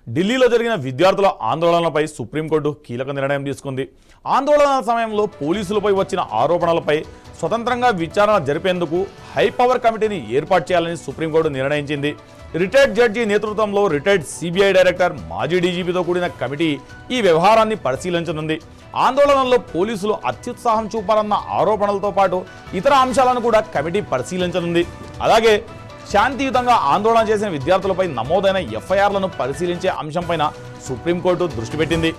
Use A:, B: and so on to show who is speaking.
A: ఢిల్లీలో జరిగిన విద్యార్థుల ఆందోళనలపై సుప్రీంకోర్టు కీలక నిర్ణయం తీసుకుంది. ఆందోళన సమయంలో పోలీసులపై వచ్చిన ఆరోపణలపై స్వతంత్రంగా విచారణ జరిపేందుకు హైపవర్ కమిటీని ఏర్పాటు చేయాలని సుప్రీంకోర్టు నిర్ణయించింది. రిటైర్డ్ జడ్జి నేతృత్వంలో రిటైర్డ్ సిబిఐ డైరెక్టర్, మాజీ డీజీపీతో కూడిన కమిటీ ఈ వ్యవహారాన్ని పరిశీలించనుంది. ఆందోళనలో పోలీసులు అత్యుత్సాహం చూపాలన్న ఆరోపణలతో పాటు ఇతర అంశాలను కూడా కమిటీ పరిశీలించనుంది. అలాగే శాంతియుతంగా ఆందోళన చేసిన విద్యార్థులపై నమోదైన ఎఫ్ఐఆర్లను పరిశీలించే అంశంపైన సుప్రీంకోర్టు దృష్టి పెట్టింది.